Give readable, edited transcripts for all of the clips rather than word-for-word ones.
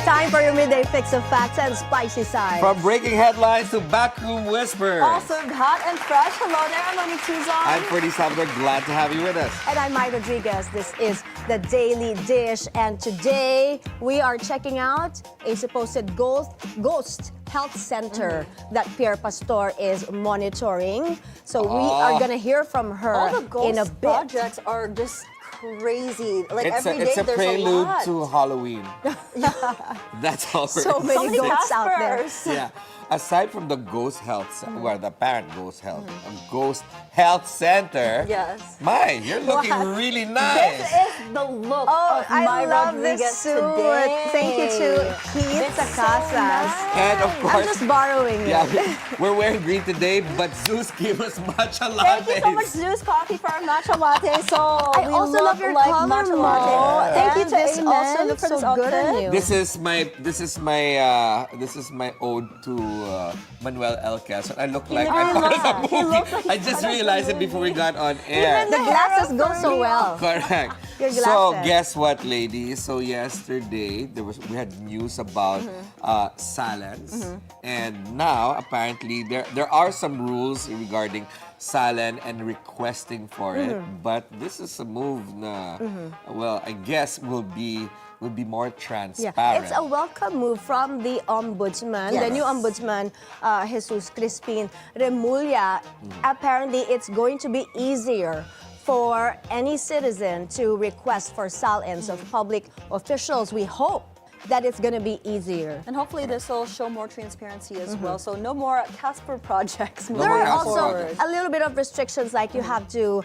Time for your midday fix of facts and spicy sides. From breaking headlines to backroom whispers. All served hot and fresh. Hello there, I'm Monique Tuzon. I'm Ferdi Salvador. Glad to have you with us. And I'm Mai Rodriguez. This is the Daily Dish. And today we are checking out a supposed ghost health center that Pierre Pastor is monitoring. So we are going to hear from her All the ghost in a bit. projects are just crazy. Like every day It's a there's prelude a lot. to Halloween. That's all. So many ghosts out there. Yeah. Aside from the ghost health, well, the apparent ghost health, ghost health center. Yes. Mai, you're looking really nice. This is the look of I Mai love Rodriguez this suit. today. Thank you to Keith It's so Casas. nice. And of I'm course, just borrowing it. yeah, we're wearing green today, but Zeus gave us matcha lattes. Thank you so much, Zeus Coffee, for our matcha latte. So I we also look love your like color, matcha Mo. latte. Thank you to This Amen also looks for this so good on outfit. you. This is my ode to Manuel L. Quezon. I look like looks I'm part of like- the he movie. looks like I he's just part of the realized it before we got on air. The glasses go so well. Correct. Your So glasses. guess what, ladies? So yesterday we had news about Salons, and now apparently there are some rules regarding Salon and requesting for it. But this is a move na, well, I guess will be more transparent. Yeah, it's a welcome move from the ombudsman, the Yes. new ombudsman, Jesus Crispin Remulla. Apparently, it's going to be easier for any citizen to request for salins of public officials. We hope that it's going to be easier. And hopefully this will show more transparency as well. So no more Casper projects moving There are Casper also forward. a little bit of restrictions, like you have to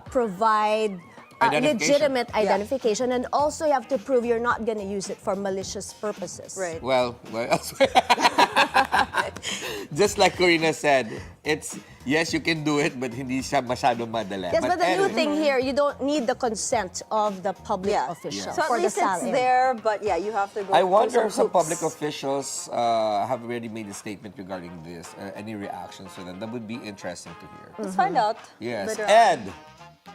provide Identification. legitimate identification, and also you have to prove you're not going to use it for malicious purposes. Right. Well, just like Corina said, it's yes, you can do it, but hindi siya masyado madali. Yes, but the new anyway, thing here, you don't need the consent of the public Yeah. official So at for the least it's salin. there, but yeah, you have to go I through wonder if some hoops. public officials have already made a statement regarding this. Any reactions to them? That would be interesting to hear. Let's find out. Yes. later on. Ed,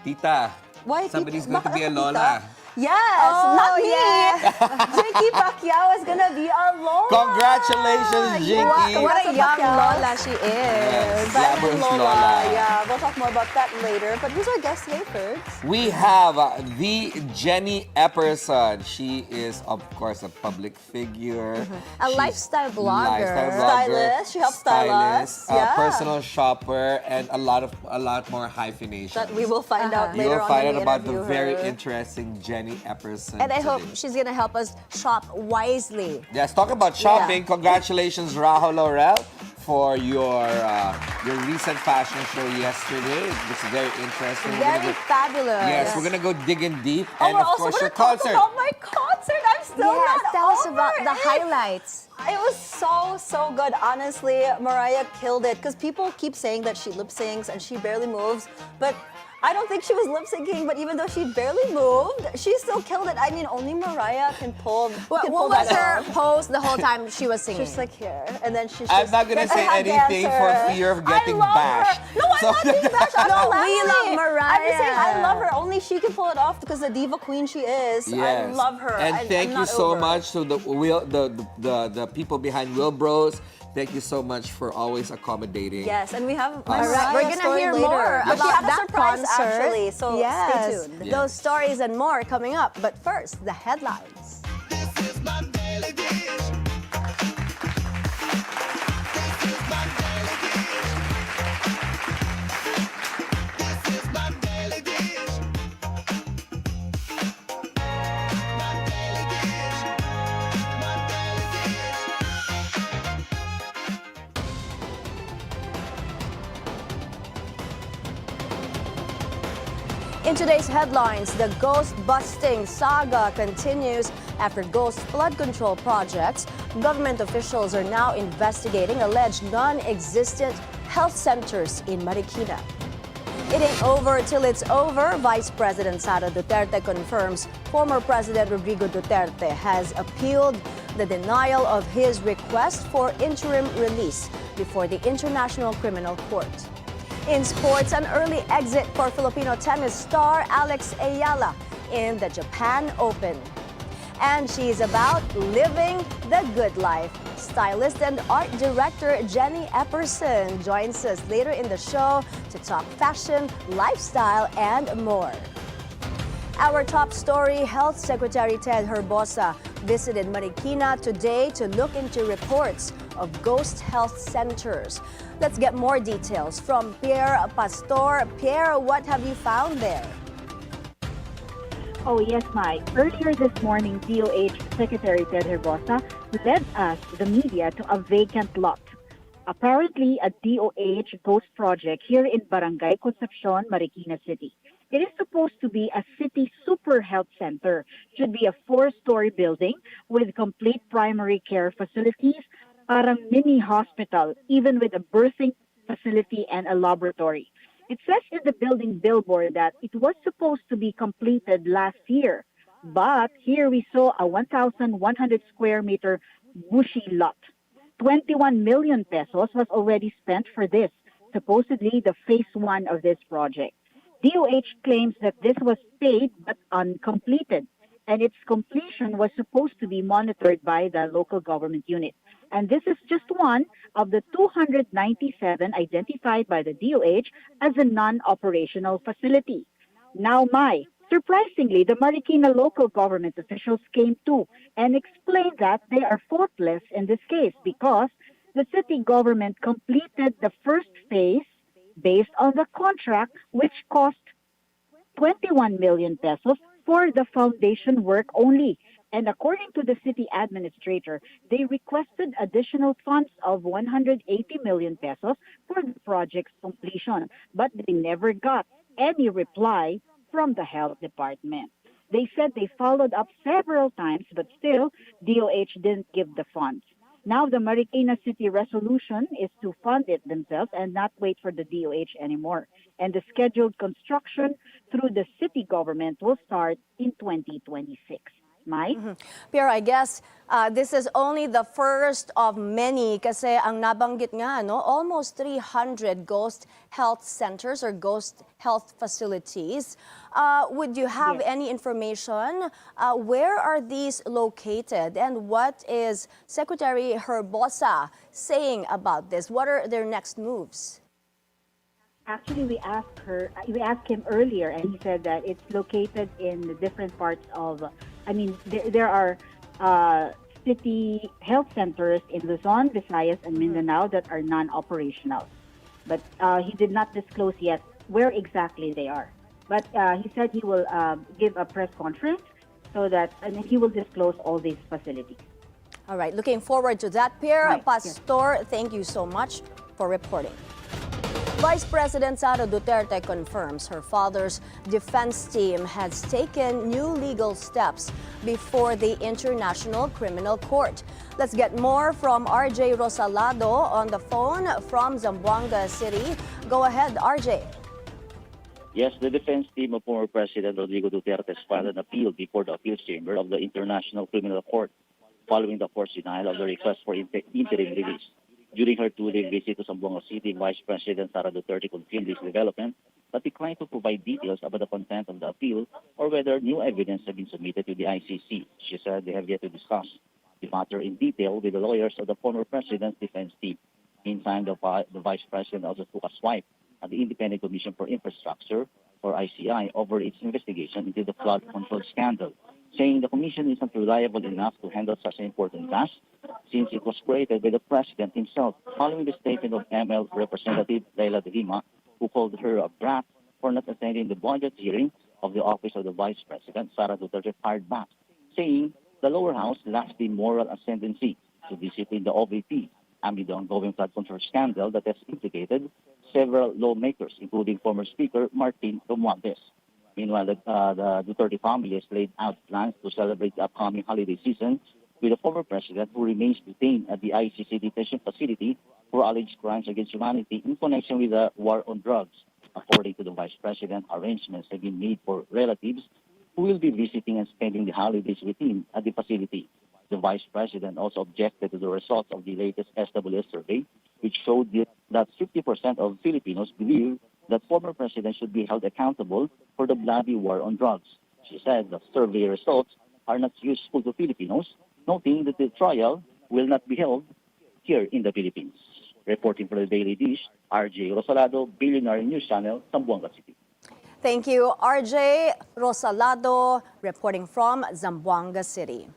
Tita, Why, somebody's tita? going to be a Bakit lola. tita? Yes, not me. yeah. Jinky Pacquiao is gonna be our lola. Congratulations, Jinky. What a young Pacquiao. Lola she is. Yes. Glamorous Lola. Yeah, we'll talk more about that later. But who's our guest today, Ferds? We have the Jenni Epperson. She is, of course, a public figure. A She's lifestyle blogger. Stylist. She helps style us. Yeah. Personal shopper, and a lot more hyphenation. That we will find out You later will on find when out we about the interview very her. interesting Jenni Epperson. And I hope today. she's going to help us shop wisely. Yes, talk about shopping. Congratulations, Rahul Laurel, for your recent fashion show yesterday. It was very interesting. We're Very gonna go- fabulous. Yes, we're gonna go digging deep, Oh, and we're of also course gonna your talk concert. about my concert. I'm still Yes, not tell us over about the it. highlights. It was so good. Honestly, Mariah killed it because people keep saying that she lip syncs and she barely moves, but I don't think she was lip syncing. But even though she barely moved, she still killed it. I mean, only Mariah can pull. What can pull was that her off. pose the whole time she was singing? She's like here, and then she's. I'm just, not gonna that's a say hot anything dancer. for fear of getting I love bashed. Her. No, I'm So- not being bashed. I'm No, allowing we love it. Mariah. I'm just saying I love her. Only she can pull it off because the diva queen she is. Yes. I love her. And thank I'm you not so over. much to the people behind Will Bros. Thank you so much for always accommodating. Yes, and we have All right, Mariah we're gonna story hear later. more But she about had a that surprise concert. actually, so yes, stay tuned. Yeah. those stories and more coming up. But first, the headlines. This is my daily dish. This is my daily dish. This is my daily dish. My daily dish. My daily dish. In today's headlines, the ghost-busting saga continues after ghost flood control projects. Government officials are now investigating alleged non-existent health centers in Marikina. It ain't over till it's over. Vice President Sara Duterte confirms former President Rodrigo Duterte has appealed the denial of his request for interim release before the International Criminal Court. In sports, an early exit for Filipino tennis star Alex Ayala in the Japan Open. And she's about living the good life. Stylist and art director Jenni Epperson joins us later in the show to talk fashion, lifestyle, and more. Our top story, Health Secretary Ted Herbosa visited Marikina today to look into reports of ghost health centers. Let's get more details from Pierre Pastor. Pierre, what have you found there? Oh, yes, Mai. Earlier this morning, DOH Secretary Ted Herbosa led us, the media, to a vacant lot. Apparently, a DOH ghost project here in Barangay Concepcion, Marikina City. It is supposed to be a city super health center. Should be a 4-story building with complete primary care facilities, parang mini hospital, even with a birthing facility and a laboratory. It says in the building billboard that it was supposed to be completed last year. But here we saw a 1,100 square meter bushy lot. 21 million pesos was already spent for this, supposedly the phase 1 of this project. DOH claims that this was paid but uncompleted, and its completion was supposed to be monitored by the local government unit. And this is just one of the 297 identified by the DOH as a non-operational facility. Now, surprisingly, the Marikina local government officials came too and explained that they are faultless in this case because the city government completed the first phase based on the contract, which cost 21 million pesos for the foundation work only. And according to the city administrator, they requested additional funds of 180 million pesos for the project's completion, but they never got any reply from the health department. They said they followed up several times, but still, DOH didn't give the funds. Now the Marikina City resolution is to fund it themselves and not wait for the DOH anymore. And the scheduled construction through the city government will start in 2026. Mai? Pierre, I guess this is only the first of many kasi ang nabanggit nga, no, almost 300 ghost health centers or ghost health facilities. Would you have Yes. any information? Where are these located and what is Secretary Herbosa saying about this? What are their next moves? Actually, we asked him earlier, and he said that it's located in the different parts of. There are city health centers in Luzon, Visayas, and Mindanao that are non-operational, but he did not disclose yet where exactly they are. But he said he will give a press conference and he will disclose all these facilities. All right, looking forward to that, Pierre. Right, Pastor, thank you so much for reporting. Vice President Sara Duterte confirms her father's defense team has taken new legal steps before the International Criminal Court. Let's get more from RJ Rosalado on the phone from Zamboanga City. Go ahead, RJ. Yes, the defense team of former President Rodrigo Duterte has filed an appeal before the appeals chamber of the International Criminal Court following the court's denial of the request for interim release. During her 2-day visit to Zamboanga City, Vice President Sara Duterte confirmed this development but declined to provide details about the content of the appeal or whether new evidence has been submitted to the ICC. She said they have yet to discuss the matter in detail with the lawyers of the former president's defense team. Meantime, the Vice President also took a swipe at the Independent Commission for Infrastructure, or ICI, over its investigation into the flood control scandal, saying the commission isn't reliable enough to handle such an important task since it was created by the president himself, following the statement of ML Representative Leila de Lima, who called her a brat for not attending the budget hearing of the office of the vice president. Sara Duterte fired back, saying the lower house lacks the moral ascendancy to discipline the OVP amid the ongoing flood control scandal that has implicated several lawmakers, including former Speaker Martin Romualdez. Meanwhile, the Duterte family has laid out plans to celebrate the upcoming holiday season with the former president, who remains detained at the ICC detention facility for alleged crimes against humanity in connection with the war on drugs. According to the vice president, arrangements have been made for relatives who will be visiting and spending the holidays with him at the facility. The vice president also objected to the results of the latest SWS survey, which showed that 50% of Filipinos believe that former president should be held accountable for the bloody war on drugs. She said the survey results are not useful to Filipinos, noting that the trial will not be held here in the Philippines. Reporting for the Daily Dish, RJ Rosalado, Bilyonaryo News Channel, Zamboanga City. Thank you, RJ Rosalado, reporting from Zamboanga City.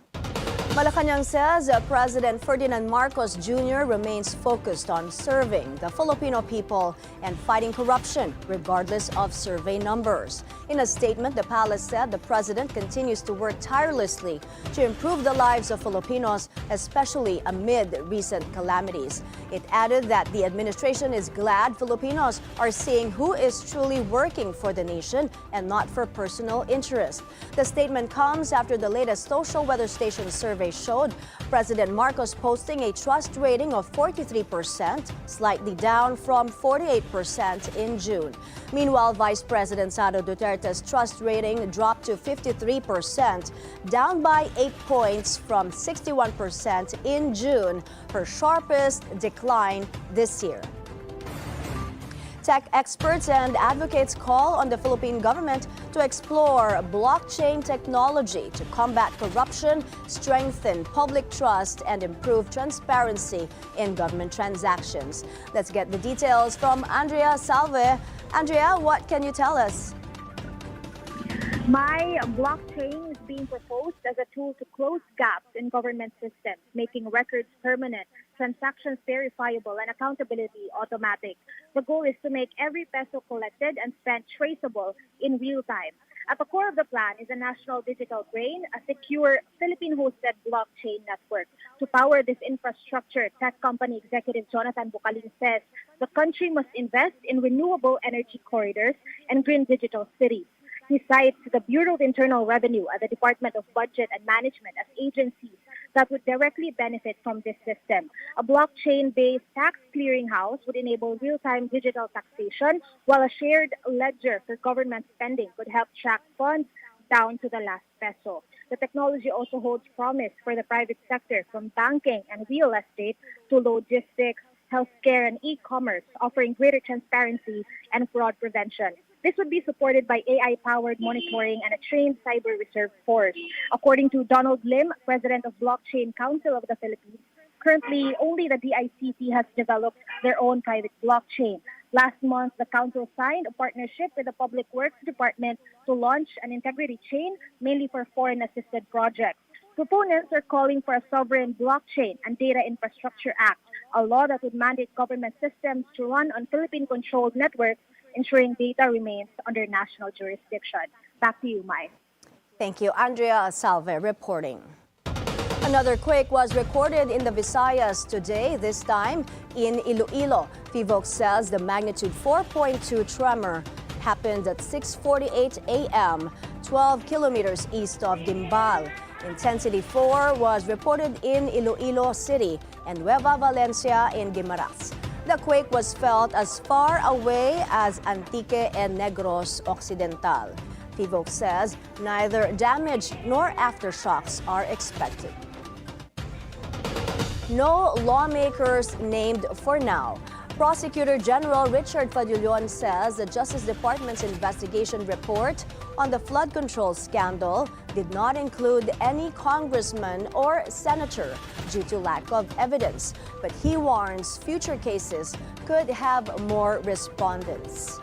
Malacanang says President Ferdinand Marcos Jr. remains focused on serving the Filipino people and fighting corruption, regardless of survey numbers. In a statement, the palace said the president continues to work tirelessly to improve the lives of Filipinos, especially amid recent calamities. It added that the administration is glad Filipinos are seeing who is truly working for the nation and not for personal interest. The statement comes after the latest social weather station survey showed President Marcos posting a trust rating of 43%, slightly down from 48% in June. Meanwhile, Vice President Sara Duterte's trust rating dropped to 53%, down by 8 points from 61% in June, her sharpest decline this year. Tech experts and advocates call on the Philippine government to explore blockchain technology to combat corruption, strengthen public trust, and improve transparency in government transactions. Let's get the details from Andrea Salve. Andrea, what can you tell us? My blockchain is being proposed as a tool to close gaps in government systems, making records permanent, transactions verifiable, and accountability automatic. The goal is to make every peso collected and spent traceable in real time. At the core of the plan is a national digital brain, a secure Philippine-hosted blockchain network. To power this infrastructure, tech company executive Jonathan Bucaling says the country must invest in renewable energy corridors and green digital cities. He cites the Bureau of Internal Revenue and the Department of Budget and Management as agencies that would directly benefit from this system. A blockchain-based tax clearinghouse would enable real-time digital taxation, while a shared ledger for government spending could help track funds down to the last peso. The technology also holds promise for the private sector, from banking and real estate to logistics, healthcare, and e-commerce, offering greater transparency and fraud prevention. This would be supported by AI-powered monitoring and a trained cyber reserve force. According to Donald Lim, president of Blockchain Council of the Philippines, currently only the DICT has developed their own private blockchain. Last month, the council signed a partnership with the Public Works Department to launch an integrity chain, mainly for foreign-assisted projects. Proponents are calling for a sovereign blockchain and data infrastructure act, a law that would mandate government systems to run on Philippine-controlled networks, ensuring data remains under national jurisdiction. Back to you, Mai. Thank you, Andrea Salve reporting. Another quake was recorded in the Visayas today, this time in Iloilo. PHIVOLCS says the magnitude 4.2 tremor happened at 6:48 a.m., 12 kilometers east of Dimbal. Intensity 4 was reported in Iloilo City and Nueva Valencia in Guimaras. The quake was felt as far away as Antique and Negros Occidental. PHIVOLCS says neither damage nor aftershocks are expected. No lawmakers named for now. Prosecutor General Richard Fadulyon says the Justice Department's investigation report on the flood control scandal did not include any congressman or senator due to lack of evidence, but he warns future cases could have more respondents.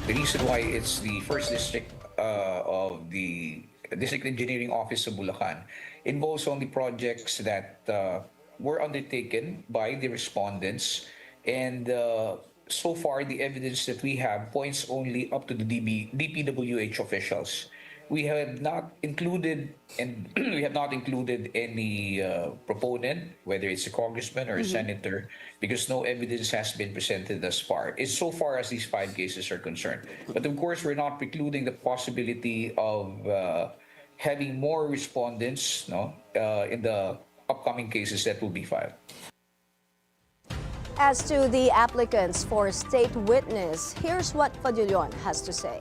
The reason why it's the first district of the District Engineering Office of Bulacan involves only projects that were undertaken by the respondents, and so far the evidence that we have points only up to the DPWH officials. We have not included any proponent, whether it's a congressman or a senator, because no evidence has been presented thus far. It's so far as these 5 cases are concerned. But of course, we're not precluding the possibility of having more respondents, in the upcoming cases that will be filed. As to the applicants for state witness, here's what Fadulyon has to say.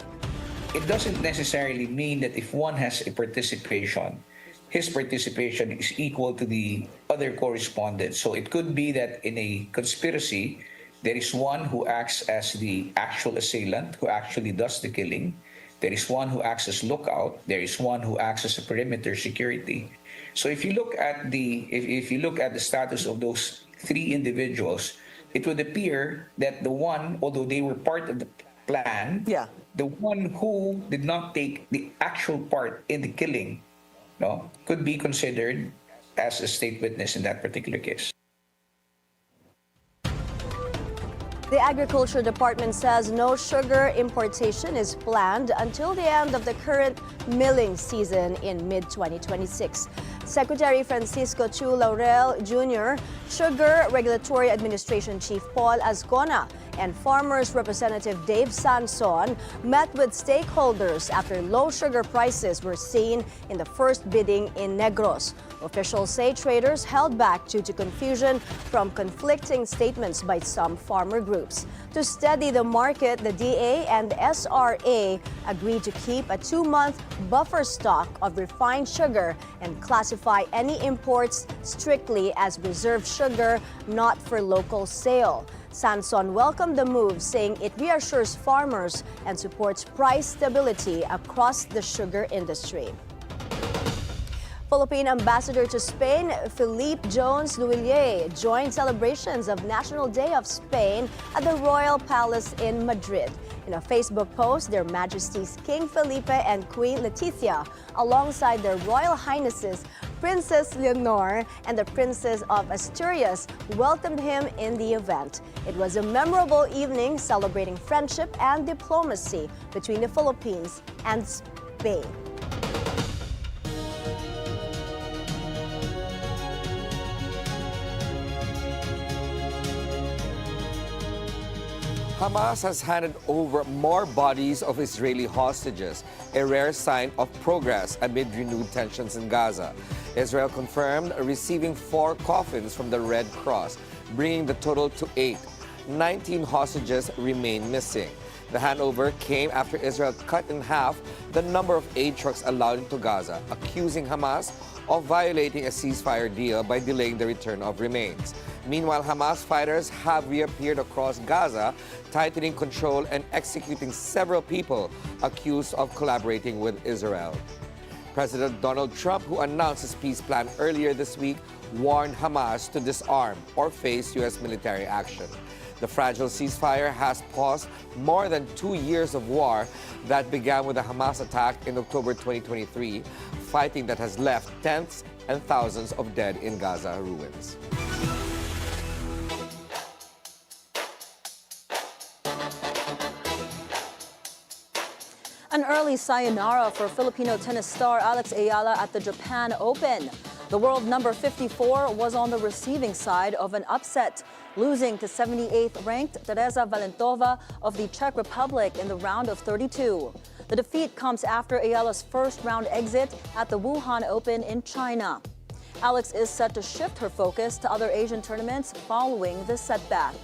It doesn't necessarily mean that if one has a participation his participation is equal to the other correspondents. So it could be that in a conspiracy, there is one who acts as the actual assailant, who actually does the killing. There is one who acts as lookout. There is one who acts as a perimeter security. So if you look at if you look at the status of those three individuals, it would appear that the one, although they were part of the plan, Yeah. the one who did not take the actual part in the killing, no, could be considered as a state witness in that particular case. The Agriculture Department says no sugar importation is planned until the end of the current milling season in mid-2026. Secretary Francisco Chu Laurel Jr., Sugar Regulatory Administration Chief Paul Azcona, and Farmers Representative Dave Sanson met with stakeholders after low sugar prices were seen in the first bidding in Negros. Officials say traders held back due to confusion from conflicting statements by some farmer groups. To steady the market, the DA and SRA agreed to keep a 2-month buffer stock of refined sugar and classify any imports strictly as reserve sugar, not for local sale. Sanson welcomed the move, saying it reassures farmers and supports price stability across the sugar industry. Philippine Ambassador to Spain, Felipe Jones Luillier, joined celebrations of National Day of Spain at the Royal Palace in Madrid. In a Facebook post, Their Majesties King Felipe and Queen Letizia, alongside their Royal Highnesses Princess Leonor and the Princess of Asturias, welcomed him in the event. It was a memorable evening celebrating friendship and diplomacy between the Philippines and Spain. Hamas has handed over more bodies of Israeli hostages, a rare sign of progress amid renewed tensions in Gaza. Israel confirmed receiving 4 coffins from the Red Cross, bringing the total to 8. 19 hostages remain missing. The handover came after Israel cut in half the number of aid trucks allowed into Gaza, accusing Hamas of violating a ceasefire deal by delaying the return of remains. Meanwhile, Hamas fighters have reappeared across Gaza, tightening control and executing several people accused of collaborating with Israel. President Donald Trump, who announced his peace plan earlier this week, warned Hamas to disarm or face U.S. military action. The fragile ceasefire has paused more than 2 years of war that began with the Hamas attack in October 2023, fighting that has left tens and thousands of dead in Gaza ruins. An early sayonara for Filipino tennis star Alex Ayala at the Japan Open. The world number 54 was on the receiving side of an upset, losing to 78th ranked Teresa Valentova of the Czech Republic in the round of 32. The defeat comes after Ayala's first round exit at the Wuhan Open in China. Alex is set to shift her focus to other Asian tournaments following this setback.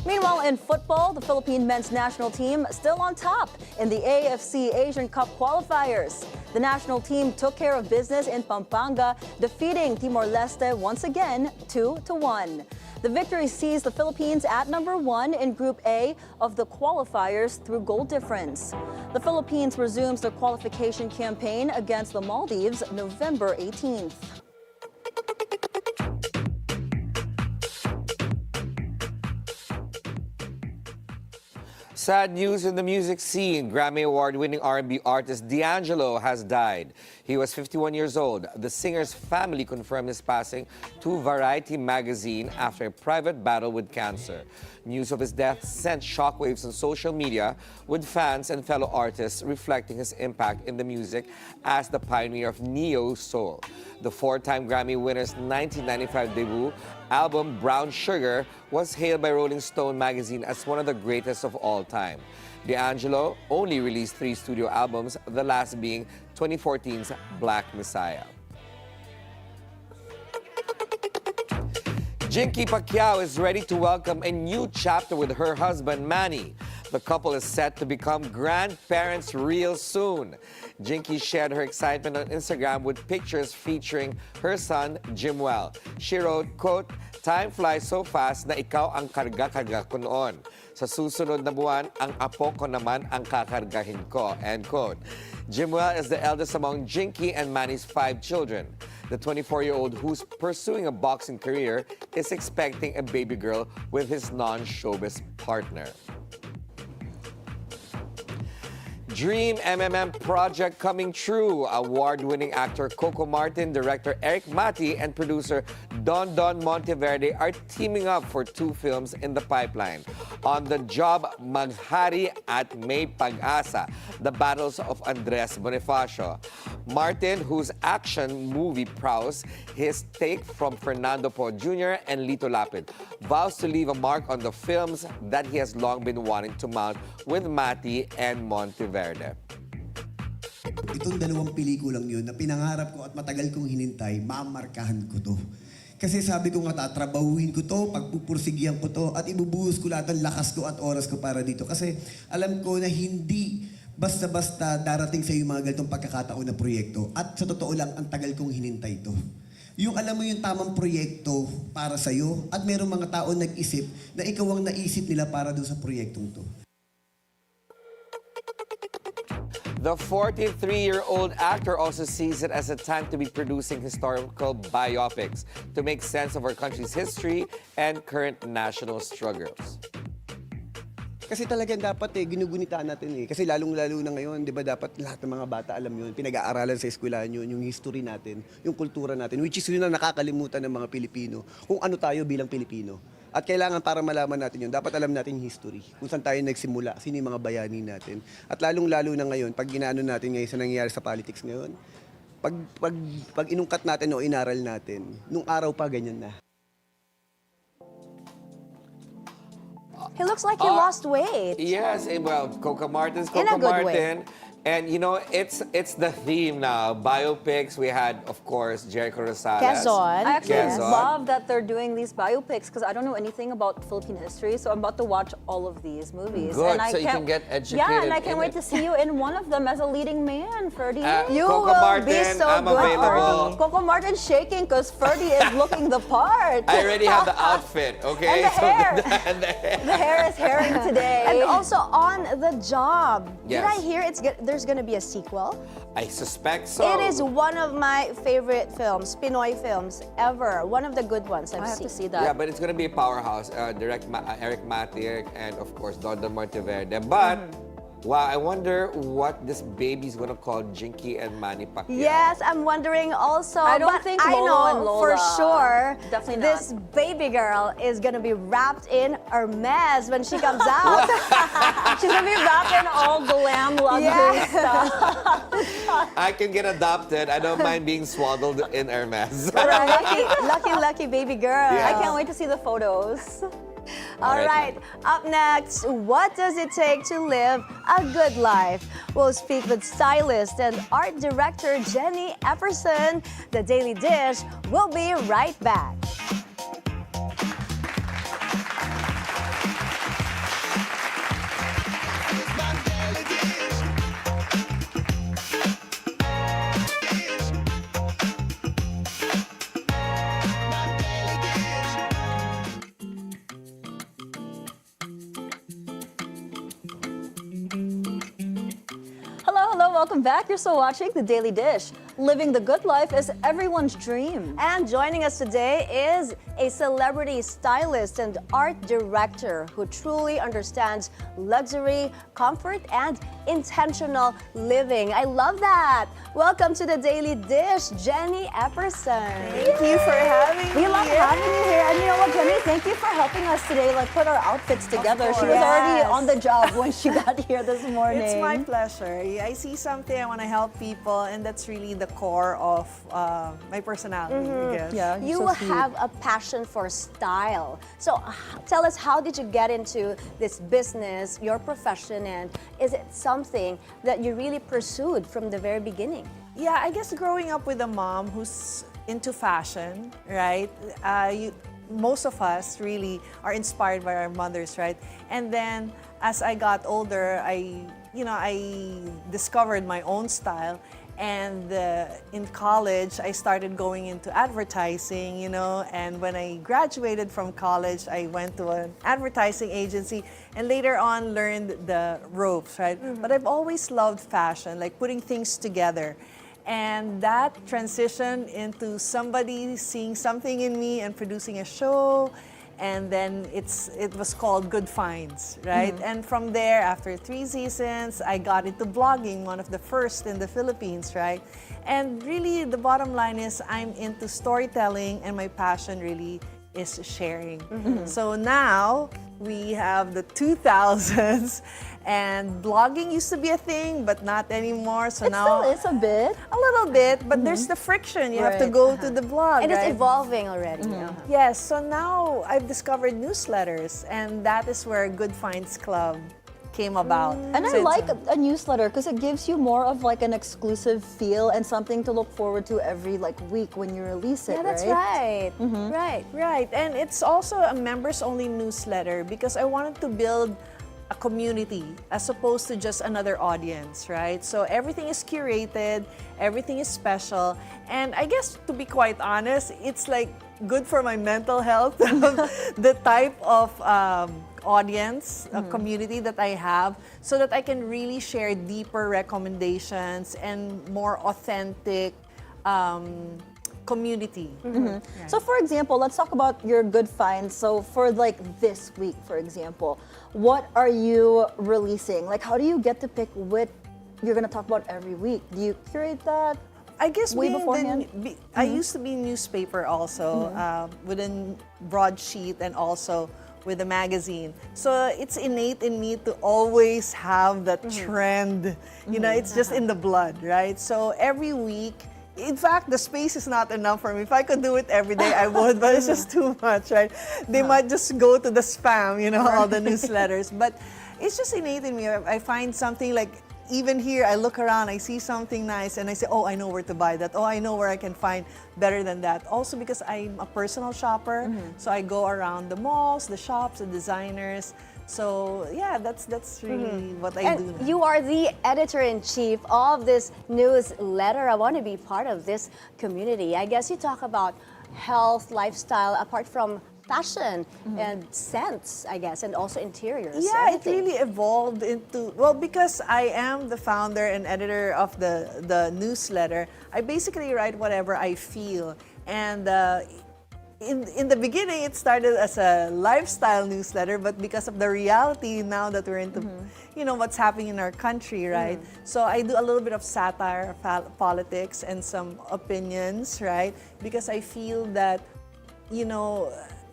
Meanwhile, in football, the Philippine men's national team still on top in the AFC Asian Cup qualifiers. The national team took care of business in Pampanga, defeating Timor-Leste once again 2-1. The victory sees the Philippines at number 1 in Group A of the qualifiers through goal difference. The Philippines resumes their qualification campaign against the Maldives November 18th. Sad news in the music scene. Grammy Award-winning R&B artist D'Angelo has died. He was 51 years old. The singer's family confirmed his passing to Variety magazine after a private battle with cancer. News of his death sent shockwaves on social media, with fans and fellow artists reflecting his impact in the music as the pioneer of neo-soul. The 4-time Grammy winner's 1995 debut album, Brown Sugar, was hailed by Rolling Stone magazine as one of the greatest of all time. D'Angelo only released 3 studio albums, the last being 2014's Black Messiah. Jinky Pacquiao is ready to welcome a new chapter with her husband, Manny. The couple is set to become grandparents real soon. Jinky shared her excitement on Instagram with pictures featuring her son, Jimwell. She wrote, quote, "Time flies so fast na ikaw ang karga-karga ko noon. Sa susunod na buwan, ang apo ko naman ang kakargahin ko," end quote. Jimwell is the eldest among Jinky and Manny's 5 children. The 24-year-old who's pursuing a boxing career is expecting a baby girl with his non-showbiz partner. Dream MMM project coming true. Award-winning actor Coco Martin, director Eric Mati, and producer Don Monteverde are teaming up for 2 films in the pipeline. On the job, Maghari at May Pag-asa, the battles of Andres Bonifacio. Martin, whose action movie prowess, his take from Fernando Po Jr. and Lito Lapid, vows to leave a mark on the films that he has long been wanting to mount with Mati and Monteverde. Itong dalawang pelikulang yun na pinangarap ko at matagal kong hinintay, mamarkahan ko to. Kasi sabi ko nga, tatrabahuin ko to, pagpupursigyan ko to, at ibubuhos ko lahat ng lakas ko at oras ko para dito. Kasi alam ko na hindi basta-basta darating sa iyo mga ganitong pagkakataon na proyekto. At sa totoo lang, ang tagal kong hinintay to. Yung alam mo yung tamang proyekto para sa'yo, at merong mga tao nag-isip na ikaw ang naisip nila para doon sa proyektong to. The 43-year-old actor also sees it as a time to be producing historical biopics to make sense of our country's history and current national struggles. Kasi talagang dapat ginugunitaan natin Kasi lalong-lalo na ngayon, di ba dapat lahat ng mga bata alam yun, pinag-aaralan sa eskwelahan yun, yung history natin, yung kultura natin, which is yun ang nakakalimutan ng mga Pilipino, kung ano tayo bilang Pilipino. At kailangan para malaman natin yun, dapat alam natin yung history, kung saan tayo nagsimula, sino yung mga bayani natin. At lalong-lalo na ngayon, pag ginaano natin ngayon sa nangyayari sa politics ngayon, pag inungkat natin o inaral natin, nung araw pa ganyan na. He looks like he lost weight. Yes, well, Coco Martin's In a Coco good way. Martin. And you know, it's the theme now. Biopics, we had, of course, Jericho Rosales. Quezon. I actually Quezon. love that they're doing these biopics because I don't know anything about Philippine history, so I'm about to watch all of these movies. Good, and I so you can get educated Yeah, and I in can't wait it. to see you in one of them as a leading man, Ferdi. You Coco will Martin, be so I'm good, available. Ferdi. Coco Martin's shaking because Ferdi is looking the part. I already have the outfit, okay? And the hair. And the hair. The hair is herring today. And also on the job. Did Yes. I hear there's gonna be a sequel? I suspect so. It is one of my favorite films, Pinoy films ever. One of the good ones I've I have seen. to see that. Yeah, but it's gonna be a powerhouse. Eric Mati and of course Don Monteverde. But wow, I wonder what this baby's gonna call Jinky and Manny Pacquiao. Yes, I'm wondering also. I don't but think I Lolo know and Lola. for sure Definitely not. this baby girl is gonna be wrapped in Hermes when she comes out. She's gonna be wrapped in all glam luxury Yeah. stuff. I can get adopted. I don't mind being swaddled in Hermes. What a lucky baby girl. Yeah. I can't wait to see the photos. All right, up next, what does it take to live a good life? We'll speak with stylist and art director Jenni Epperson. The Daily Dish will be right back. Hello, welcome back. You're still watching The Daily Dish. Living the good life is everyone's dream. And joining us today is a celebrity stylist and art director who truly understands luxury, comfort, and intentional living. I love that. Welcome to The Daily Dish, Jenni Epperson. Thank you for having me. We love having you here. And you know what, Jenni, thank you for helping us today, put our outfits together. She was course. already Yes. on the job when she got here this morning. It's my pleasure. I see something, I want to help people, and that's really the core of my personality, I guess. Yeah, You so sweet. have a passion for style. So tell us, how did you get into this business, your profession, and is it something that you really pursued from the very beginning? Yeah, I guess growing up with a mom who's into fashion, right? most of us really are inspired by our mothers, right? And then as I got older, I discovered my own style. And in college, I started going into advertising, and when I graduated from college, I went to an advertising agency and later on learned the ropes, right? But I've always loved fashion, like putting things together. And that transitioned into somebody seeing something in me and producing a show. And then it was called Good Finds, right? And from there, after 3 seasons, I got into blogging, one of the first in the Philippines, right? And really, the bottom line is I'm into storytelling, and my passion really is sharing. So now we have the 2000s, and blogging used to be a thing, but not anymore. So It now still is a bit. a little bit, but there's the friction. You have to Right. go to the blog, And it's right? evolving already. Yes, so now I've discovered newsletters, and that is where Good Finds Club came about. And So I it's like a newsletter because it gives you more of like an exclusive feel and something to look forward to every like week when you release it, Yeah, that's right? right. Right. right, and it's also a members-only newsletter because I wanted to build a community as opposed to just another audience, right? So everything is curated, everything is special, and I guess to be quite honest, it's like good for my mental health, the type of audience, community that I have, so that I can really share deeper recommendations and more authentic community. So for example, let's talk about your good finds. So for like this week, for example, what are you releasing? Like how do you get to pick what you're gonna talk about every week? Do you curate that? I guess Way being beforehand? I used to be newspaper also, with a broadsheet and also with a magazine. So it's innate in me to always have that trend. It's just in the blood, right? So every week, in fact, the space is not enough for me. If I could do it every day, I would, but it's just too much, right? They might just go to the spam, all the newsletters. But it's just innate in me. I find something like, even here, I look around, I see something nice, and I say, oh, I know where to buy that. Oh, I know where I can find better than that. Also because I'm a personal shopper, so I go around the malls, the shops, the designers. So yeah, that's really what I do And now. you are the editor-in-chief of this newsletter. I want to be part of this community. I guess you talk about health, lifestyle, apart from fashion and scents, I guess, and also interiors. Yeah, it everything. really evolved into, well, because I am the founder and editor of the newsletter, I basically write whatever I feel. And in the beginning, it started as a lifestyle newsletter, but because of the reality now that we're into, what's happening in our country, right? So I do a little bit of satire, politics, and some opinions, right? Because I feel that,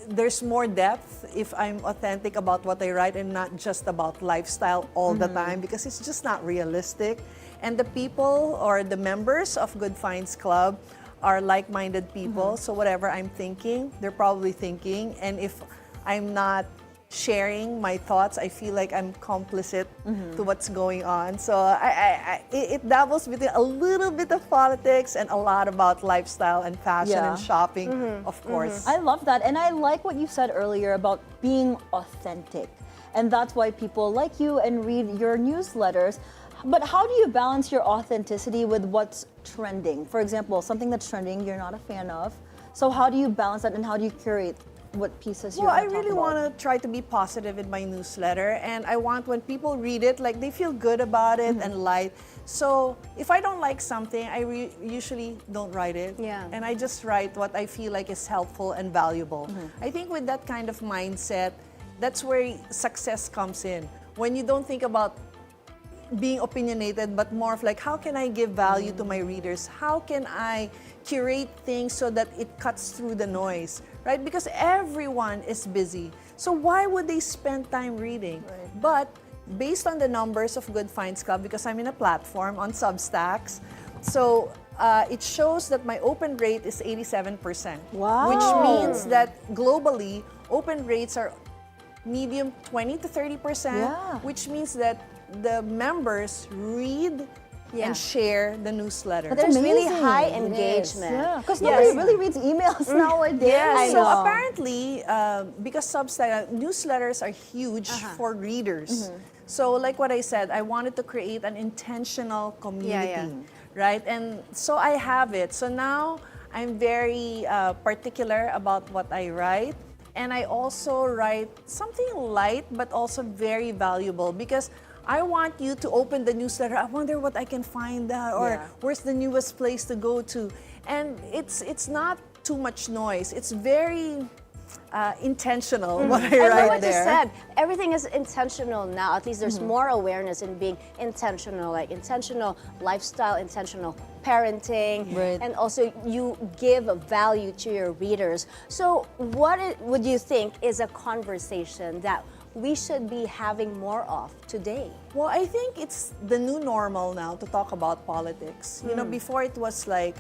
there's more depth if I'm authentic about what I write and not just about lifestyle all the time, because it's just not realistic. And the people or the members of Good Finds Club are like-minded people, so whatever I'm thinking, they're probably thinking. And if I'm not sharing my thoughts, I feel like I'm complicit to what's going on. So it dabbles between a little bit of politics and a lot about lifestyle and fashion Yeah. and shopping, of course. I love that. And I like what you said earlier about being authentic. And that's why people like you and read your newsletters. But how do you balance your authenticity with what's trending? For example, something that's trending you're not a fan of. So how do you balance that and how do you curate what pieces you're Well, I gonna really talk want about? to try to be positive in my newsletter, and I want when people read it, like they feel good about it and light. So if I don't like something, I usually don't write it. Yeah. And I just write what I feel like is helpful and valuable. I think with that kind of mindset, that's where success comes in. When you don't think about being opinionated, but more of like, how can I give value to my readers? How can I curate things so that it cuts through the noise, right? Because everyone is busy. So why would they spend time reading? But based on the numbers of Good Finds Club, because I'm in a platform on Substacks, so it shows that my open rate is 87%. Wow. Which means that globally, open rates are medium 20 to 30%, Yeah. which means that the members read Yeah. and share the newsletter. That's There's really amazing. high It is. engagement. Yeah, because Yes. nobody really reads emails nowadays. Yeah, I so know. apparently, because Substack newsletters are huge for readers. So, like what I said, I wanted to create an intentional community, right? And so I have it. So now I'm very particular about what I write. And I also write something light, but also very valuable because I want you to open the newsletter. I wonder what I can find or where's the newest place to go to. And it's not too much noise. It's very intentional what I I write know what there. you said. Everything is intentional now. At least there's more awareness in being intentional, like intentional lifestyle, intentional parenting, Right. and also you give value to your readers. So what would you think is a conversation that we should be having more of today? Well, I think it's the new normal now to talk about politics. You know, before it was like,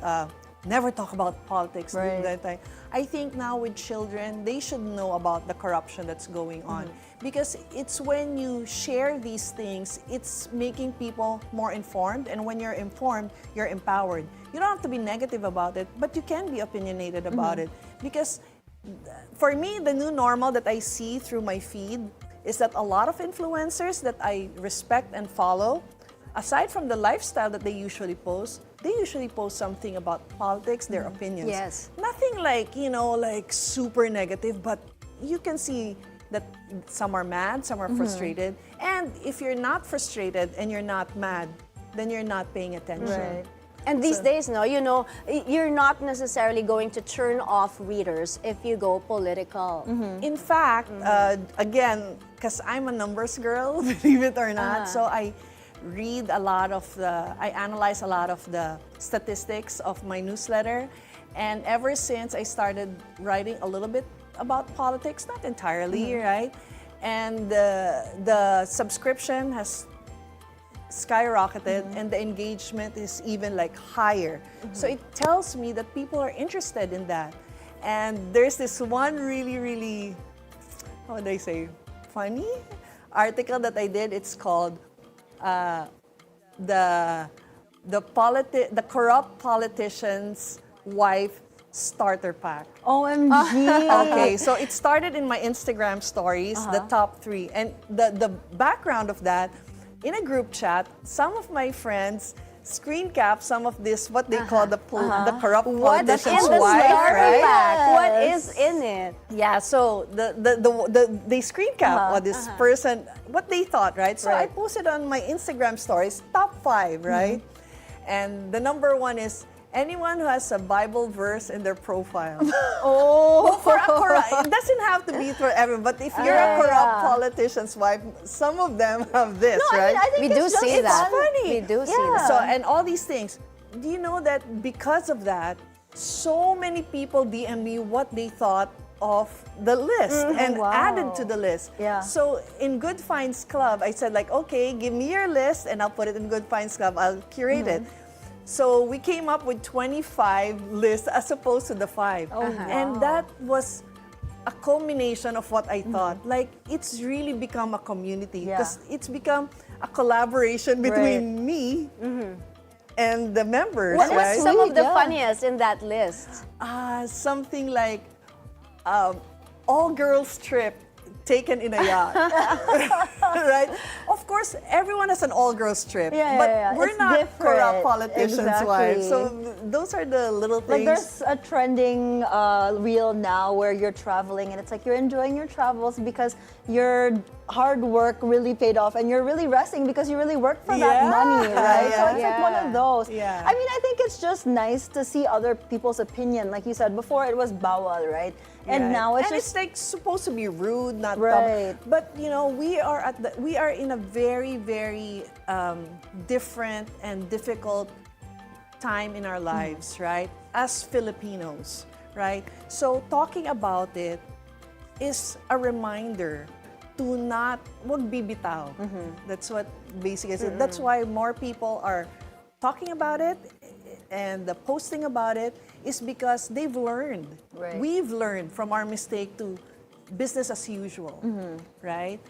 never talk about politics during that time. I think now with children, they should know about the corruption that's going on. Because it's when you share these things, it's making people more informed. And when you're informed, you're empowered. You don't have to be negative about it, but you can be opinionated about it. Because for me, the new normal that I see through my feed is that a lot of influencers that I respect and follow, aside from the lifestyle that they usually post, they usually post something about politics, their opinions. Yes. Nothing like, like super negative, but you can see that some are mad, some are frustrated. And if you're not frustrated and you're not mad, then you're not paying attention. Right. And these days, no, you're not necessarily going to turn off readers if you go political. In fact, again, because I'm a numbers girl, believe it or not, so I read I analyze a lot of the statistics of my newsletter. And ever since I started writing a little bit about politics, not entirely, right? And the subscription has skyrocketed and the engagement is even like higher. So it tells me that people are interested in that. And there's this one really, really, how would I say, funny article that I did. It's called the corrupt politician's wife starter pack. OMG. Okay, so it started in my Instagram stories, the top 3. And the background of that, in a group chat, some of my friends screen cap some of this, what they call the corrupt What's in politician's the wife, story right? pack? What is in it? Yeah, so they screen cap what this person, what they thought, right? So I posted on my Instagram stories, top 5, right? And the number 1 is anyone who has a Bible verse in their profile. Well, for a corrupt, it doesn't have to be for everyone, but if you're a corrupt politician's wife, some of them have this, right? I think We do it's just see it's that. funny. We do see that. So, and all these things. Do you know that because of that, so many people DM me what they thought of the list and added to the list. Yeah. So in Good Finds Club, I said like, okay, give me your list and I'll put it in Good Finds Club. I'll curate it. So we came up with 25 lists as opposed to the 5. And that was a culmination of what I thought. Like, it's really become a community because it's become a collaboration between me and the members, What's right? some of the Yeah. funniest in that list? Something like all-girls trip taken in a yacht, right? Of course, everyone has an all-girls trip, but we're It's not different. corrupt politicians' wives. Exactly. So those are the little Like things. there's a trending reel now where you're traveling and it's like you're enjoying your travels because your hard work really paid off and you're really resting because you really worked for that Yeah. money, right? So it's like one Yeah. of those. Yeah. I mean, I think it's just nice to see other people's opinion. Like you said before, it was bawal, right? And Right. now it's and just it's like supposed to be rude, not Right. dumb. But we are in a very, very different and difficult time in our lives, right? As Filipinos, right? So talking about it is a reminder to not wag bibitaw. That's what basically is. That's why more people are talking about it and posting about it is because they've learned. Right. We've learned from our mistake to business as usual, right?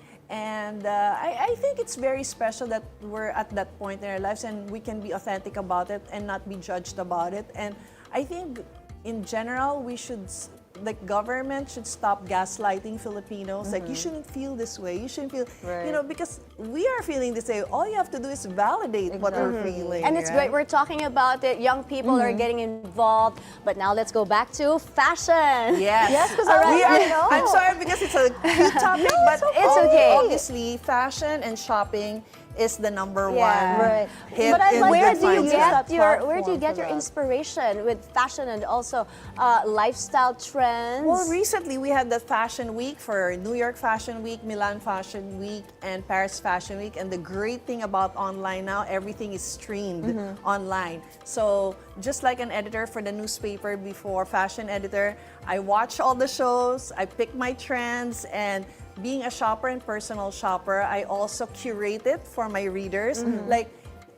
And I think it's very special that we're at that point in our lives and we can be authentic about it and not be judged about it. And I think in general, we should, like, government should stop gaslighting Filipinos. Like, you shouldn't feel this way. You shouldn't feel, you know, because we are feeling this way. All you have to do is validate what we're feeling. And it's great we're talking about it. Young people are getting involved. But now let's go back to fashion. Yes, because I'm sorry because it's a cute topic, but it's okay. Obviously, fashion and shopping is the number one Right. hit. But I in like the Where do you use get that your Where do you platform get for your that. inspiration with fashion and also lifestyle trends? Well, recently we had the Fashion Week for New York Fashion Week, Milan Fashion Week, and Paris Fashion Week. And the great thing about online now, everything is streamed online. So just like an editor for the newspaper before, fashion editor, I watch all the shows, I pick my trends, and being a shopper and personal shopper, I also curate it for my readers. Like,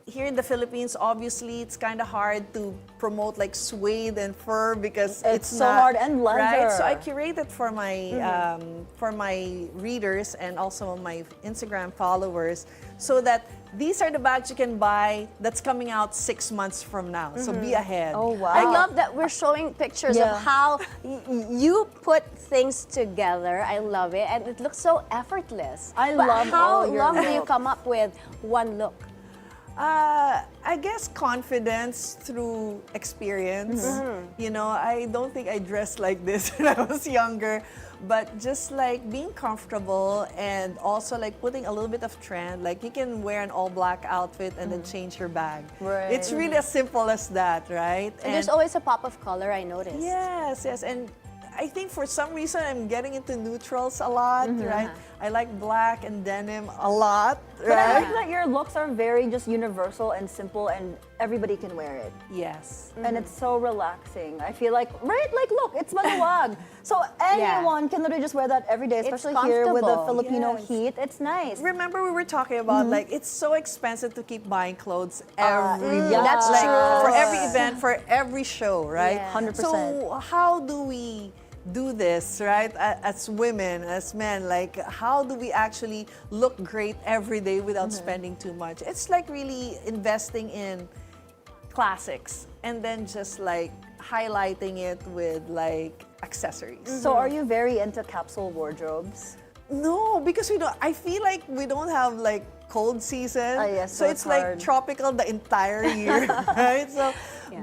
here in the Philippines, obviously, it's kind of hard to promote like suede and fur because It's so not, hard, and leather. right? So I curate it for my readers and also my Instagram followers, so that these are the bags you can buy that's coming out 6 months from now. So be ahead. Oh, wow. I love that we're showing pictures Yeah. of how you put things together. I love it, and it looks so effortless. I But love how all your long do you looks. come up with one look? I guess confidence through experience. You know, I don't think I dressed like this when I was younger, but just like being comfortable and also like putting a little bit of trend. Like, you can wear an all black outfit and then change your bag. Right. It's really as simple as that, right? And there's always a pop of color, I noticed. Yes, and I think for some reason I'm getting into neutrals a lot, right? I like black and denim a lot, But I right? like that your looks are very just universal and simple, and everybody can wear it. Yes. And it's so relaxing. I feel like, right? Like, look, it's maluwag. So anyone can literally just wear that every day, It's especially here with the comfortable. Filipino Yes. heat. It's nice. Remember we were talking about like it's so expensive to keep buying clothes every yeah. That's like, true. for every event, for every show, right? Yeah. 100%. So how do we do this, right? As women, as men, like, how do we actually look great every day without spending too much? It's like really investing in classics and then just like highlighting it with like accessories. So are you very into capsule wardrobes? No, because we don't. I feel like we don't have like cold season. Yes, so so it's it's like hard. tropical the entire year, right? So,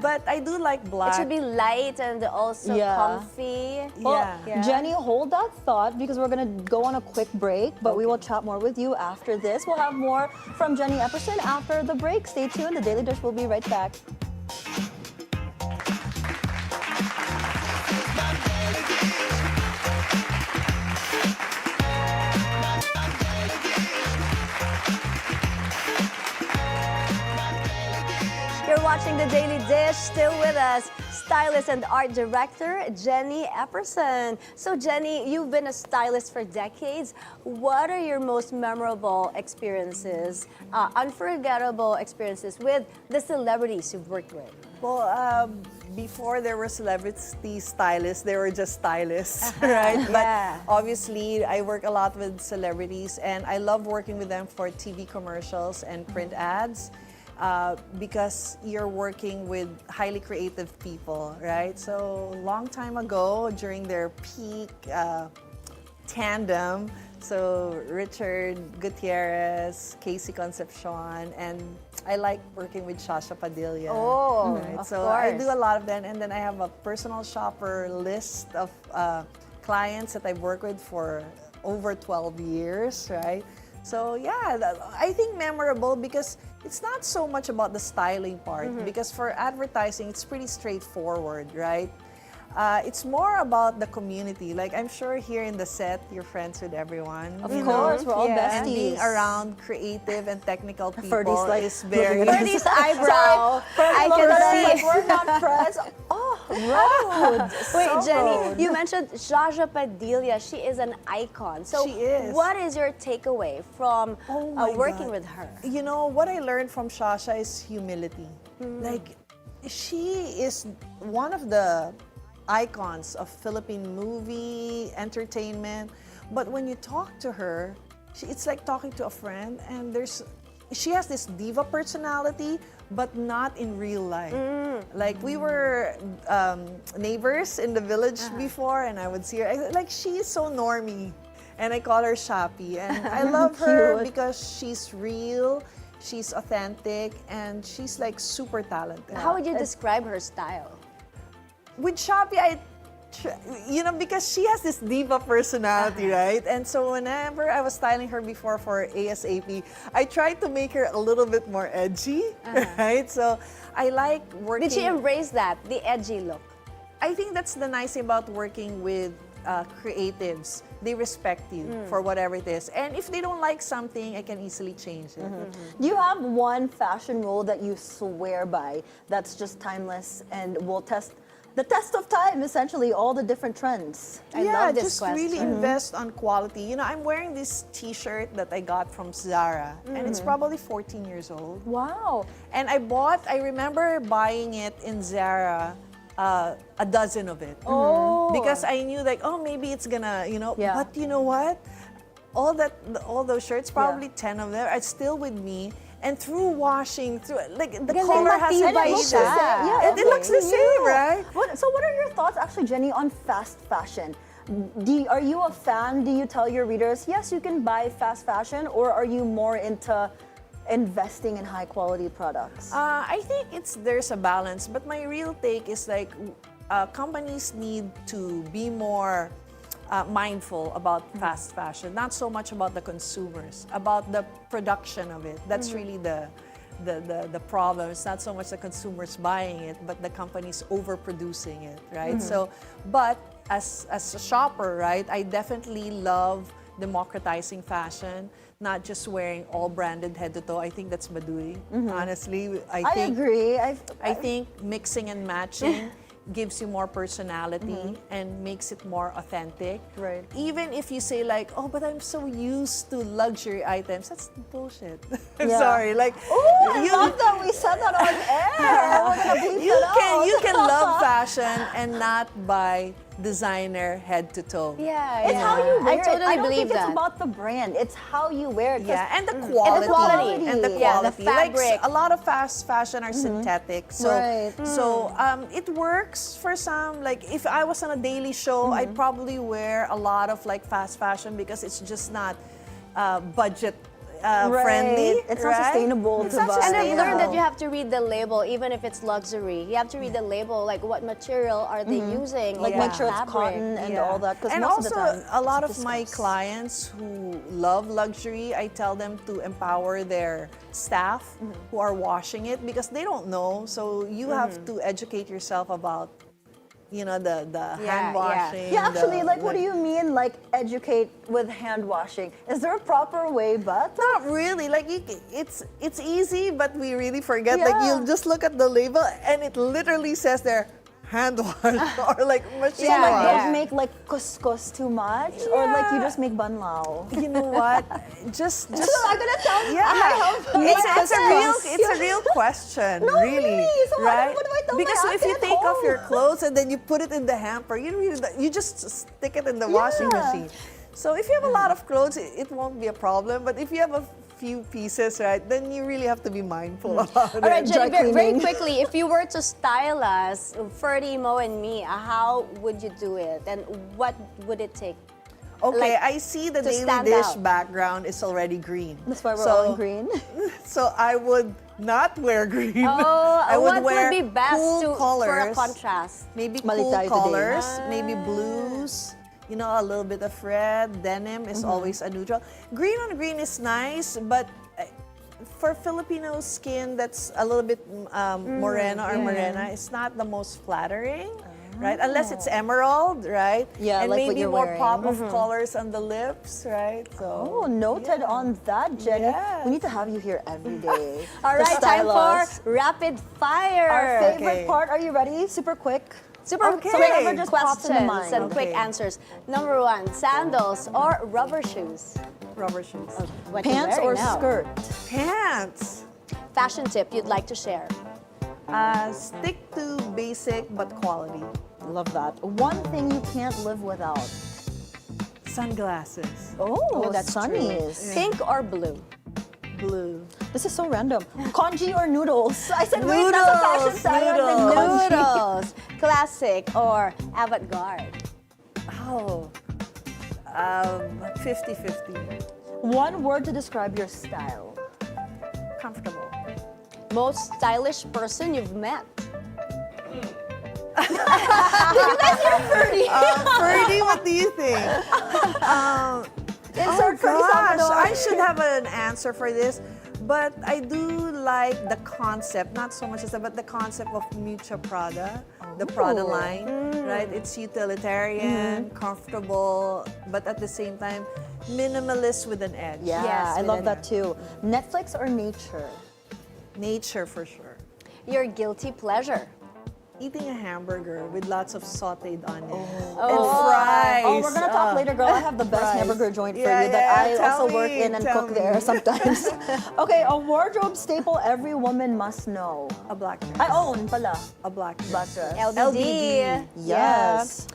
but I do like black. It should be light and also Yeah. comfy. Well, Yeah. Jenny, hold that thought because we're going to go on a quick break, but we will chat more with you after this. We'll have more from Jenni Epperson after the break. Stay tuned. The Daily Dish will be right back. You're watching The Daily Dish. Still with us, stylist and art director, Jenni Epperson. So Jenny, you've been a stylist for decades. What are your most memorable experiences, unforgettable experiences with the celebrities you've worked with? Well, before there were celebrity stylists, they were just stylists, right? Yeah. But obviously, I work a lot with celebrities, and I love working with them for TV commercials and print ads. Because you're working with highly creative people, right? So long time ago, during their peak tandem, so Richard Gutierrez, Casey Concepcion, and I like working with Shasha Padilla. Oh, right? of So I course. do a lot of them, and then I have a personal shopper list of clients that I've worked with for over 12 years, right? So yeah, I think memorable because it's not so much about the styling part, because for advertising, it's pretty straightforward, right? It's more about the community. Like, I'm sure here in the set, you're friends with everyone. Of you course, know? we're all And being besties. around creative and technical people Ferdi's like is very... Ferdi's eyebrow, I Look at us, can like, see. we're not friends. Oh, rude. Wait, So Jenny, rude. you mentioned Shasha Padilla. She is an icon. So She is. what is your takeaway from Oh my working God. with her? You know, what I learned from Shasha is humility. Like, she is one of the icons of Philippine movie, entertainment. But when you talk to her, it's like talking to a friend, and she has this diva personality, but not in real life. Like we were neighbors in the village before, and I would see her. Like she is so normie, and I call her Shapi, and I love her Cute. because she's real, she's authentic, and she's like super talented. How would you describe her style? With Shopee, because she has this diva personality, right? And so whenever I was styling her before for ASAP, I tried to make her a little bit more edgy, right? So I like working. Did she embrace that, the edgy look? I think that's the nice thing about working with creatives. They respect you for whatever it is. And if they don't like something, I can easily change it. Do you have one fashion rule that you swear by that's just timeless and will test the test of time, essentially, all the different trends? I yeah, love this just question. really invest on quality. You know, I'm wearing this t-shirt that I got from Zara, and it's probably 14 years old. Wow. And I remember buying it in Zara, a dozen of it. Because I knew like, oh, maybe it's gonna, Yeah. but you know what? All those shirts, probably 10 of them are still with me. And through washing, like the Because color they hasn't matibay faded. siya. Yeah, And it looks the same, right? So what are your thoughts, actually, Jenny, on fast fashion? Are you a fan? Do you tell your readers, yes, you can buy fast fashion, or are you more into investing in high quality products? I think there's a balance, but my real take is like companies need to be more mindful about fast fashion, not so much about the consumers, about the production of it. That's really the problem. It's not so much the consumers buying it, but the companies overproducing it, right? So, but as a shopper, right, I definitely love democratizing fashion, not just wearing all branded head to toe. I think that's Badui. Honestly, I agree. I think mixing and matching gives you more personality and makes it more authentic. Right. Even if you say like, oh, but I'm so used to luxury items, that's bullshit. I'm Yeah. sorry. Like, I love that we said that on air. We're gonna bleep it out. you can love fashion and not buy designer head to toe. Yeah, It's how you wear I totally it. I don't believe think that. it's about the brand. It's how you wear it. 'Cause Yeah, and the quality. quality. And the quality. Yeah, the Like, fabric. a lot of fast fashion are synthetic. So, Right. it works for some. Like, if I was on a daily show, I'd probably wear a lot of like fast fashion because it's just not budget friendly. It's not right? sustainable It's to not buy. And I've learned that sustainable. you have to read the label, even if it's luxury. You have to read the label, like what material are they using, Like, what make sure it's fabric. cotton and all that. Because And most also, of the time, a lot it's of my discussed. clients who love luxury, I tell them to empower their staff who are washing it because they don't know. So you have to educate yourself about, the hand washing. Yeah, actually, the- what do you mean, like, educate with hand washing? Is there a proper way, but? Not really. Like it's easy, but we really forget. Like Yeah. you'll just look at the label and it literally says there hand wash or like machine So, like, wash. don't make, like, kuskus too much? Or, like, you Yeah. just make banlao? You know what? Just So I'm gonna tell Yeah, it's a real question, No, really, really. So right? what do I tell my Because if auntie you at take off your home? clothes and then you put it in the hamper, you just stick it in the washing Yeah. machine. So if you have a lot of clothes, it won't be a problem. But if you have a few pieces, right, then you really have to be mindful about it. All right, Jenny, Dry very cleaning. quickly, if you were to style us, Ferdi, Mo, and me, how would you do it? And what would it take? Okay, like, I see the to daily stand dish out. background is already green. That's why we're all in green. So I would not wear green. Oh, I would what wear would be best cool for a colors. contrast? Maybe Mali cool tayo today. colors, maybe blues. A little bit of red. Denim is always a neutral. Green on green is nice, but for Filipino skin that's a little bit moreno or morena, it's not the most flattering. Right? Unless it's emerald, right? Yeah, and like what maybe you're more wearing. pop of colors on the lips, right? Oh, So noted on that, Jenny. Yes. We need to have you here every day. All to right, time style us. for rapid fire. Our favorite Okay. part. Are you ready? Super quick. Super Okay. quick Whatever just pops in the questions mind. and quick Okay. answers. Number one, sandals or rubber shoes? rubber shoes. What you're Pants wearing or now. skirt? Pants. Fashion tip you'd like to share? Stick to basic but quality. Love that. One thing you can't live without. Sunglasses. Oh, that's sunnies. Pink or blue? Blue. This is so random. Congee or noodles? I said, wait, that's a fashion style. Noodles. Congee. Noodles. Classic or avant-garde? Oh. 50-50. One word to describe your style. Comfortable. Most stylish person you've met? Ferdi, what do you think? Insert Ferdi Gosh, Salvador. I should have an answer for this. But I do like the concept, not so much as that, but the concept of Mucha Prada, the Prada line, right? It's utilitarian, comfortable, but at the same time, minimalist with an edge. Yeah, Yes, I with love an that too. Netflix or nature? Nature for sure. Your guilty pleasure? Eating a hamburger with lots of sauteed onion Oh. and fries. Oh, we're gonna talk later, girl. I have the best Fries. hamburger joint for Yeah, you that yeah, I tell also work me, in and tell cook there me. sometimes. Okay, a wardrobe staple every woman must know. A black dress. I own pala. A black dress. Black dress. LDD. Yes.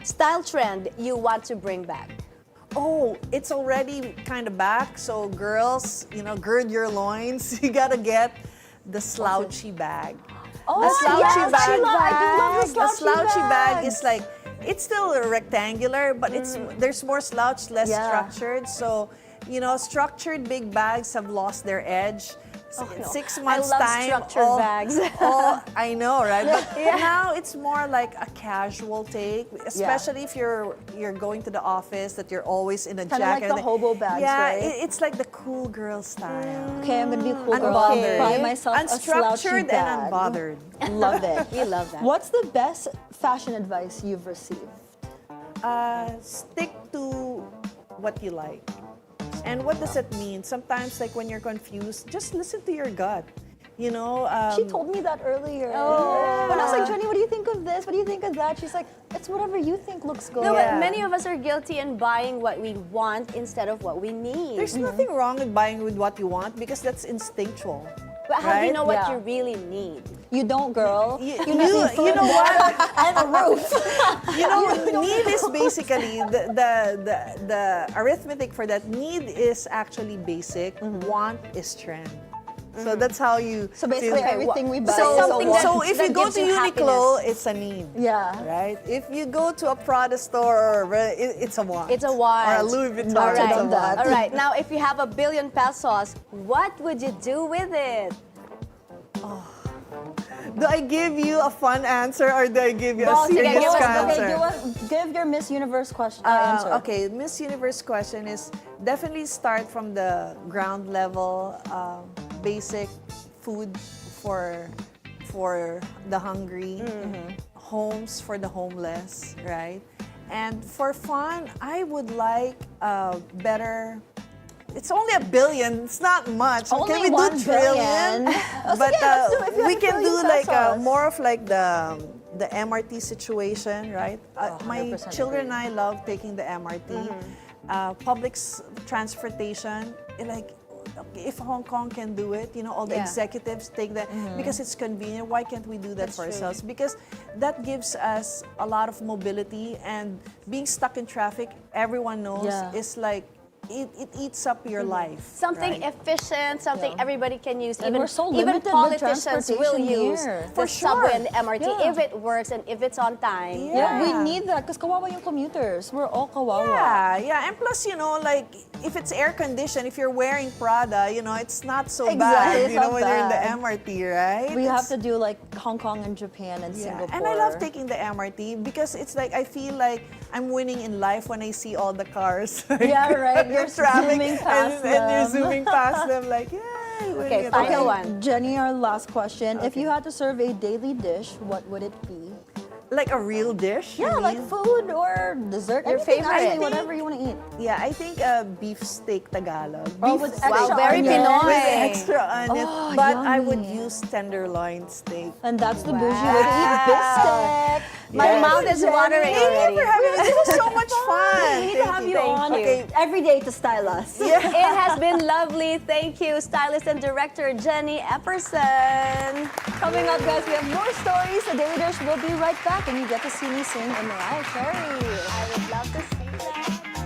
Style trend you want to bring back? Oh, it's already kind of back. So girls, gird your loins. You gotta get the slouchy bag. Oh, The slouchy yes, bag. I do love the The slouchy bag bags. is like, it's still rectangular, but there's more slouch, less Yeah. structured. So, structured big bags have lost their edge. Oh, no. 6 months I love time. structured bags. I know, right? But now it's more like a casual take, especially if you're going to the office, that you're always in a Kinda like jacket. the hobo bags, yeah, right? it's like the cool girl style. Okay, I'm gonna be a cool girl. Unbothered. Buy myself a slouchy Unstructured bag. and unbothered. Love it. We love that. What's the best fashion advice you've received? Stick to what you like. And what does it mean? Sometimes, like when you're confused, just listen to your gut. She told me that earlier. Oh. When I was like, Jenni, what do you think of this? What do you think of that? She's like, it's whatever you think looks good. No, but Yeah. many of us are guilty in buying what we want instead of what we need. There's nothing wrong with buying with what you want because that's instinctual. But how do you right? know what Yeah. you really need? You don't, girl. You need food, know what? and a roof. Need is basically the arithmetic for that. Need is actually basic. Want is trend. So that's how you. So basically, feel- everything we buy So is a something want. So if that you go gives to you Uniqlo, happiness. it's a need. Yeah. Right? If you go to a Prada store, it's a want. It's a want. Or a Louis Vuitton, All it's right. a want. All right, now if you have 1 billion pesos, what would you do with it? Do I give you a fun answer or do I give you a Both. Sige, serious give us answer? Okay, give your Miss Universe question answer. Okay, Miss Universe question is definitely start from the ground level, basic food for the hungry, homes for the homeless, right? And for fun, I would like better. It's only 1 billion. It's not much. Only Can we 1 do trillion? billion? Oh, But sige, let's do it. If you we have can 1 do billion like pesos. more of like the MRT situation, right? My 100% children agree. and I love taking the MRT. Public transportation, like if Hong Kong can do it, all the Yeah. executives take that because it's convenient. Why can't we do that That's for true. ourselves? Because that gives us a lot of mobility, and being stuck in traffic, everyone knows, Yeah. is like it eats up your life. Something right? efficient, something everybody can use. And even we're so even limited with politicians will transportation use here. the For subway sure. and the MRT Yeah. if it works and if it's on time. Yeah, we Yeah. need that because kawawa yung commuters. We're all kawawa. Yeah. And plus, like if it's air conditioned, if you're wearing Prada, it's not so bad. Exactly, it's not When you're in the bad. MRT, right? We have It's- to do like Hong Kong and Japan and Yeah, Singapore. and I love taking the MRT because it's like I feel like I'm winning in life when I see all the cars. Yeah, right. You're traffic, zooming past and you're them. zooming past them like, yeah. Okay, final one. Jenni, our last question. If you had to serve a daily dish, what would it be? Like a real dish. Yeah, you like mean? food or dessert. Your anything, favorite. actually, whatever you want to eat. Yeah, I think beef steak Tagalog. Oh, Beef with steak. extra very onions. Pinoy. With extra onions. Oh, but I would yummy. use tenderloin steak. And that's the bougie way to eat biscuit. My mouth is watering Thank you already. for having me. This was so much fun. We need to have you Thank on you. every day to style us. It has been lovely. Thank you, stylist and director Jenni Epperson. Coming up, guys, we have more stories. The Daily Dish will be right back, and you get to see me sing and Mariah Carey. I would love to see that.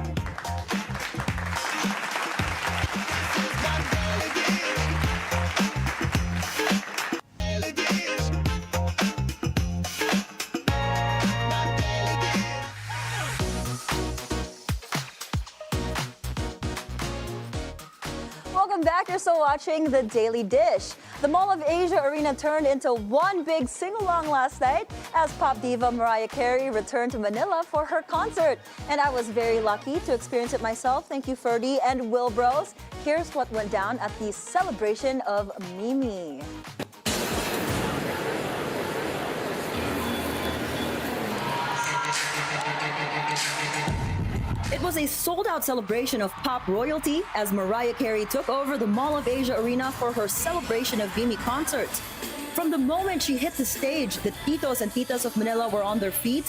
you're still watching The Daily Dish. The Mall of Asia Arena turned into one big sing-along last night as pop diva Mariah Carey returned to Manila for her concert. And I was very lucky to experience it myself. Thank you, Ferdi and Will Bros. Here's what went down at the celebration of Mimi. It was a sold-out celebration of pop royalty as Mariah Carey took over the Mall of Asia Arena for her celebration of Mimi concert. From the moment she hit the stage, the titos and titas of Manila were on their feet,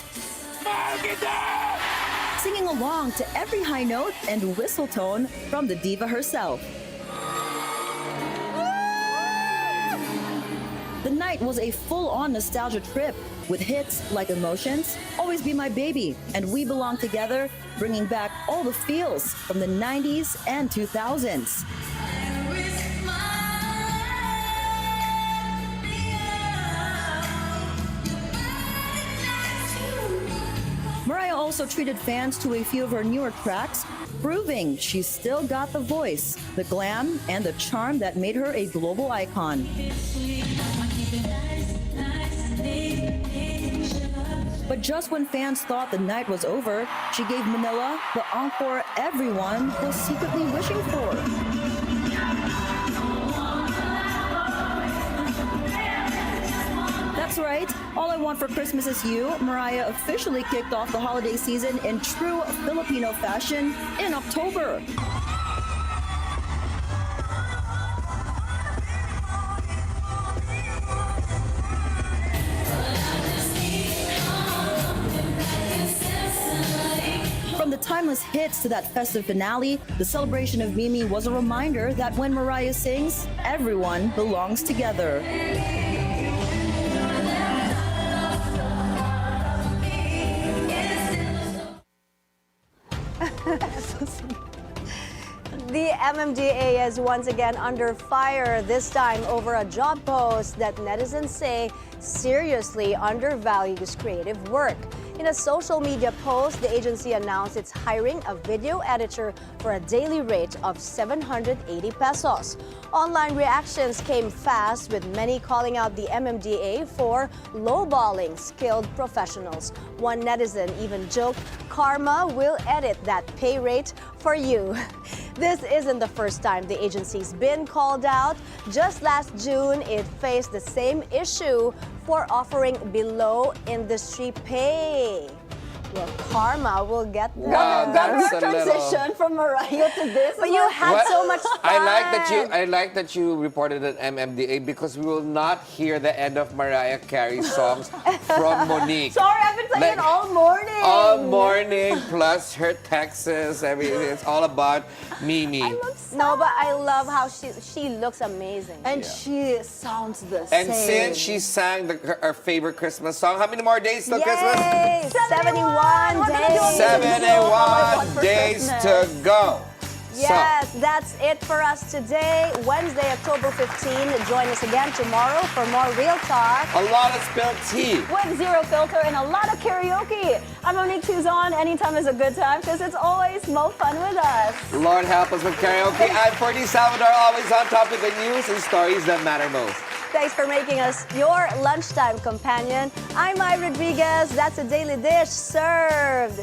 singing along to every high note and whistle tone from the diva herself. The night was a full-on nostalgia trip with hits like Emotions, Always Be My Baby, and We Belong Together, bringing back all the feels from the 90s and 2000s. Mariah also treated fans to a few of her newer tracks, proving she's still got the voice, the glam, and the charm that made her a global icon. But just when fans thought the night was over, she gave Manila the encore everyone was secretly wishing for. That's right, All I Want for Christmas Is You, Mariah officially kicked off the holiday season in true Filipino fashion in October. From the timeless hits to that festive finale, the celebration of Mimi was a reminder that when Mariah sings, everyone belongs together. The MMDA is once again under fire, this time over a job post that netizens say seriously undervalues creative work. In a social media post, the agency announced it's hiring a video editor for a daily rate of 780 pesos. Online reactions came fast, with many calling out the MMDA for lowballing skilled professionals. One netizen even joked, "Karma will edit that pay rate for you." This isn't the first time the agency's been called out. Just last June, it faced the same issue for offering below industry pay. Well, karma will get them. Wow, Governor that's a little- transition from Mariah to this. But you had so much fun. I like that you reported an MMDA because we will not hear the end of Mariah Carey songs from Monique. Sorry, I've been playing it all morning. All morning, plus her texts, everything. It's all about Mimi. No, but I love how she looks amazing. And she sounds the And same. since she sang her favorite Christmas song, how many more days till Yay! Christmas? 71 We're gonna do a days. 71 for days Christmas. to go. Yes, that's it for us today, Wednesday, October 15. Join us again tomorrow for more Real Talk. A lot of spilled tea. With zero filter and a lot of karaoke. I'm Monique Tuzon. Anytime is a good time because it's always more fun with us. Lord help us with karaoke. I'm Ferdi Salvador, always on top of the news and stories that matter most. Thanks for making us your lunchtime companion. I'm Mai Rodriguez. That's a Daily Dish served.